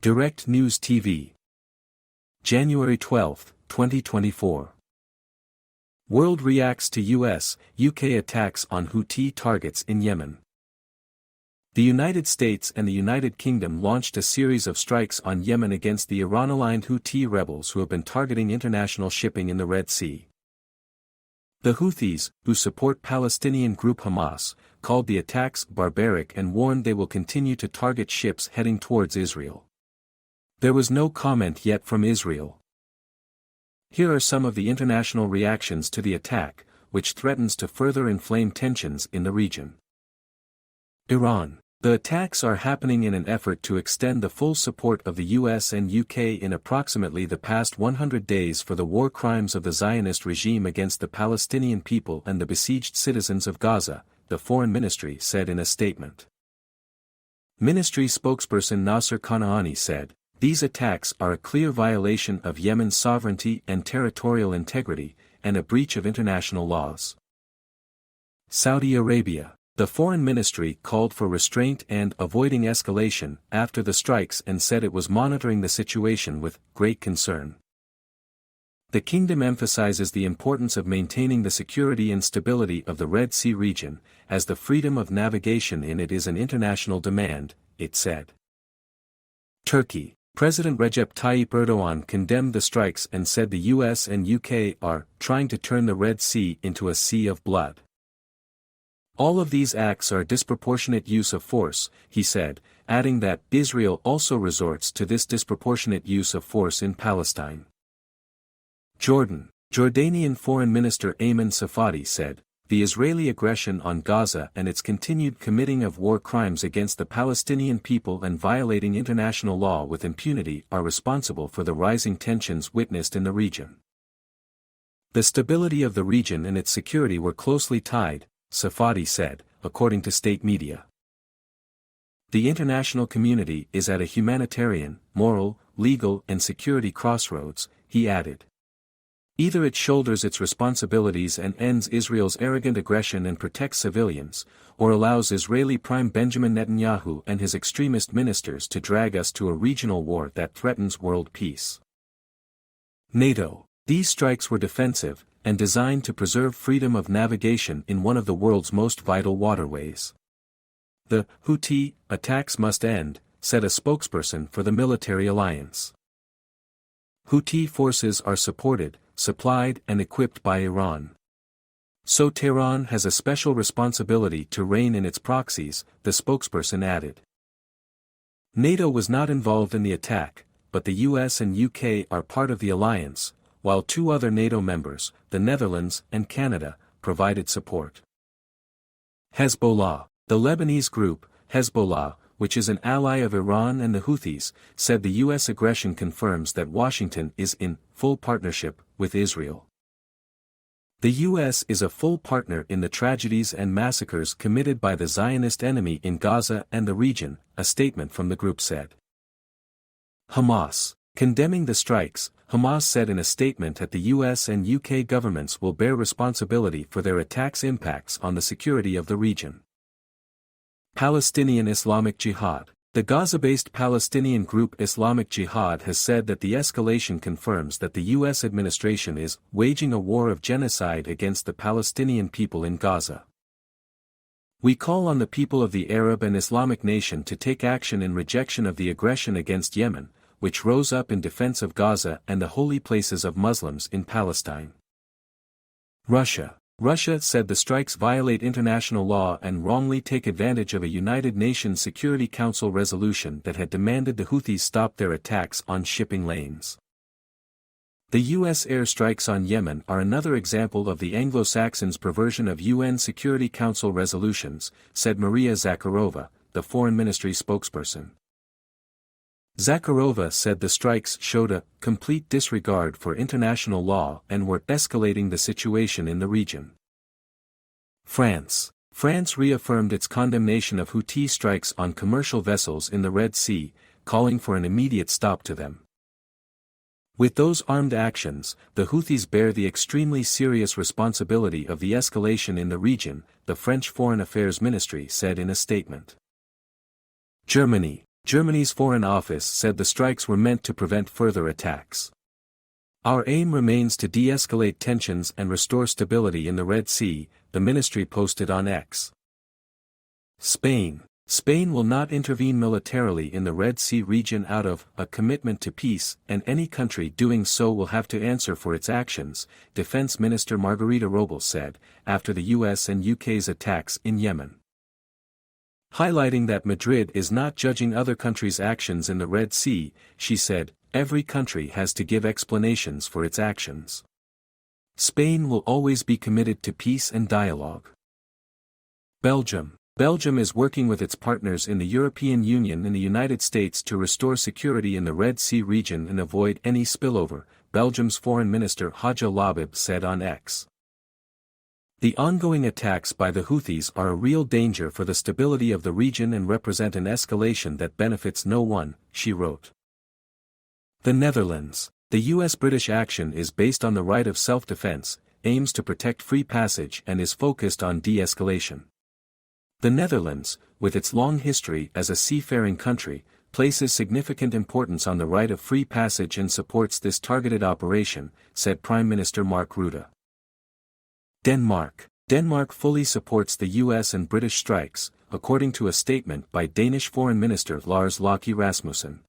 Direct News TV. January 12, 2024. World reacts to US, UK attacks on Houthi targets in Yemen. The United States and the United Kingdom launched a series of strikes on Yemen against the Iran-aligned Houthi rebels who have been targeting international shipping in the Red Sea. The Houthis, who support Palestinian group Hamas, called the attacks barbaric and warned they will continue to target ships heading towards Israel. There was no comment yet from Israel. Here are some of the international reactions to the attack, which threatens to further inflame tensions in the region. Iran. The attacks are happening in an effort to extend the full support of the US and UK in approximately the past 100 days for the war crimes of the Zionist regime against the Palestinian people and the besieged citizens of Gaza, the Foreign Ministry said in a statement. Ministry spokesperson Nasser Kanaani said, "These attacks are a clear violation of Yemen's sovereignty and territorial integrity, and a breach of international laws." Saudi Arabia. The Foreign Ministry called for restraint and avoiding escalation after the strikes and said it was monitoring the situation with great concern. The kingdom emphasizes the importance of maintaining the security and stability of the Red Sea region, as the freedom of navigation in it is an international demand, it said. Turkey. President Recep Tayyip Erdogan condemned the strikes and said the US and UK are trying to turn the Red Sea into a sea of blood. All of these acts are disproportionate use of force, he said, adding that Israel also resorts to this disproportionate use of force in Palestine. Jordan. Jordanian Foreign Minister Ayman Safadi said, "The Israeli aggression on Gaza and its continued committing of war crimes against the Palestinian people and violating international law with impunity are responsible for the rising tensions witnessed in the region. The stability of the region and its security were closely tied," Safadi said, according to state media. "The international community is at a humanitarian, moral, legal and security crossroads," he added. "Either it shoulders its responsibilities and ends Israel's arrogant aggression and protects civilians, or allows Israeli Prime Benjamin Netanyahu and his extremist ministers to drag us to a regional war that threatens world peace." NATO. These strikes were defensive, and designed to preserve freedom of navigation in one of the world's most vital waterways. "The Houthi attacks must end," said a spokesperson for the military alliance. Houthi forces are supported, supplied and equipped by Iran. So Tehran has a special responsibility to rein in its proxies, the spokesperson added. NATO was not involved in the attack, but the US and UK are part of the alliance, while two other NATO members, the Netherlands and Canada, provided support. Hezbollah. The Lebanese group, Hezbollah, which is an ally of Iran and the Houthis, said the US aggression confirms that Washington is in full partnership with Israel. The US is a full partner in the tragedies and massacres committed by the Zionist enemy in Gaza and the region, a statement from the group said. Hamas. Condemning the strikes, Hamas said in a statement that the US and UK governments will bear responsibility for their attacks' impacts on the security of the region. Palestinian Islamic Jihad. The Gaza-based Palestinian group Islamic Jihad has said that the escalation confirms that the US administration is waging a war of genocide against the Palestinian people in Gaza. "We call on the people of the Arab and Islamic nation to take action in rejection of the aggression against Yemen, which rose up in defense of Gaza and the holy places of Muslims in Palestine." Russia. Russia said the strikes violate international law and wrongly take advantage of a United Nations Security Council resolution that had demanded the Houthis stop their attacks on shipping lanes. The US airstrikes on Yemen are another example of the Anglo-Saxons' perversion of UN Security Council resolutions, said Maria Zakharova, the Foreign Ministry spokesperson. Zakharova said the strikes showed a complete disregard for international law and were escalating the situation in the region. France. France reaffirmed its condemnation of Houthi strikes on commercial vessels in the Red Sea, calling for an immediate stop to them. "With those armed actions, the Houthis bear the extremely serious responsibility of the escalation in the region," the French Foreign Affairs Ministry said in a statement. Germany. Germany's Foreign Office said the strikes were meant to prevent further attacks. Our aim remains to de-escalate tensions and restore stability in the Red Sea, the ministry posted on X. Spain will not intervene militarily in the Red Sea region out of a commitment to peace, and any country doing so will have to answer for its actions, Defense Minister Margarita Robles said, after the US and UK's attacks in Yemen. Highlighting that Madrid is not judging other countries' actions in the Red Sea, she said, every country has to give explanations for its actions. Spain will always be committed to peace and dialogue. Belgium is working with its partners in the European Union and the United States to restore security in the Red Sea region and avoid any spillover, Belgium's Foreign Minister Hadja Labib said on X. The ongoing attacks by the Houthis are a real danger for the stability of the region and represent an escalation that benefits no one, she wrote. The Netherlands. The US-British action is based on the right of self-defense, aims to protect free passage and is focused on de-escalation. The Netherlands, with its long history as a seafaring country, places significant importance on the right of free passage and supports this targeted operation, said Prime Minister Mark Rutte. Denmark fully supports the US and British strikes, according to a statement by Danish Foreign Minister Lars Løkke Rasmussen.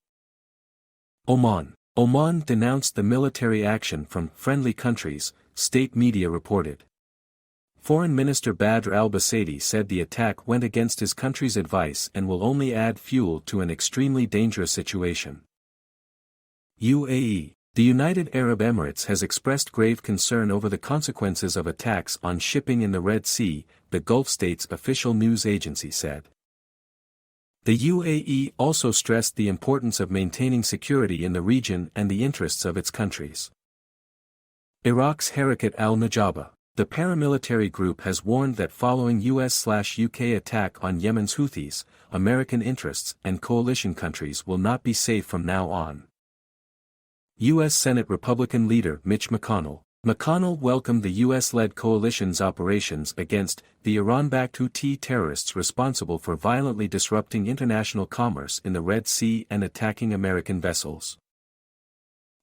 Oman denounced the military action from friendly countries, state media reported. Foreign Minister Badr al-Basadi said the attack went against his country's advice and will only add fuel to an extremely dangerous situation. UAE. The United Arab Emirates has expressed grave concern over the consequences of attacks on shipping in the Red Sea, the Gulf state's official news agency said. The UAE also stressed the importance of maintaining security in the region and the interests of its countries. Iraq's Harakat al-Najaba. The paramilitary group has warned that following US/UK attack on Yemen's Houthis, American interests and coalition countries will not be safe from now on. U.S. Senate Republican leader Mitch McConnell welcomed the U.S.-led coalition's operations against the Iran-backed Houthi terrorists responsible for violently disrupting international commerce in the Red Sea and attacking American vessels.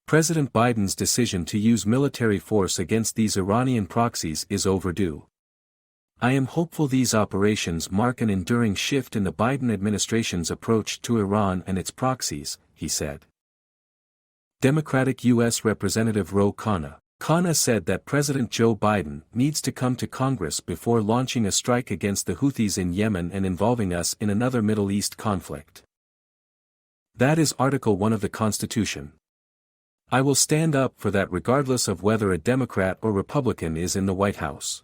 President Biden's decision to use military force against these Iranian proxies is overdue. I am hopeful these operations mark an enduring shift in the Biden administration's approach to Iran and its proxies, he said. Democratic U.S. Representative Ro Khanna said that President Joe Biden needs to come to Congress before launching a strike against the Houthis in Yemen and involving us in another Middle East conflict. That is Article 1 of the Constitution. I will stand up for that regardless of whether a Democrat or Republican is in the White House.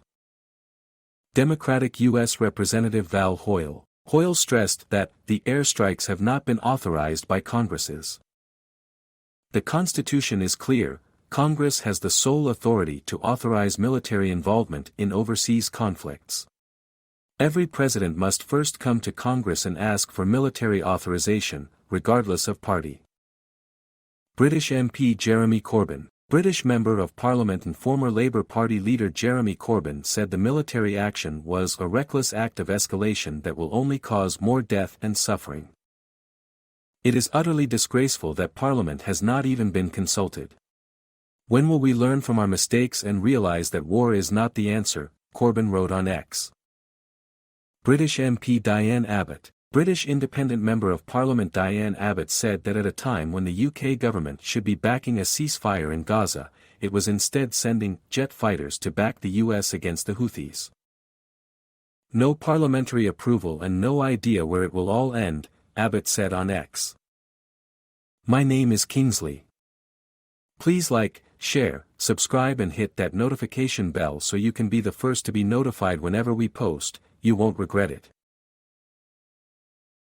Democratic U.S. Representative Val Hoyle stressed that the airstrikes have not been authorized by Congresses. The Constitution is clear, Congress has the sole authority to authorize military involvement in overseas conflicts. Every president must first come to Congress and ask for military authorization, regardless of party. British MP Jeremy Corbyn. British Member of Parliament and former Labour Party leader Jeremy Corbyn said the military action was a reckless act of escalation that will only cause more death and suffering. It is utterly disgraceful that Parliament has not even been consulted. When will we learn from our mistakes and realize that war is not the answer, Corbyn wrote on X. British MP Diane Abbott. British Independent Member of Parliament Diane Abbott said that at a time when the UK government should be backing a ceasefire in Gaza, it was instead sending jet fighters to back the US against the Houthis. No parliamentary approval and no idea where it will all end, Abbott said on X. My name is Kingsley. Please like, share, subscribe and hit that notification bell so you can be the first to be notified whenever we post, you won't regret it.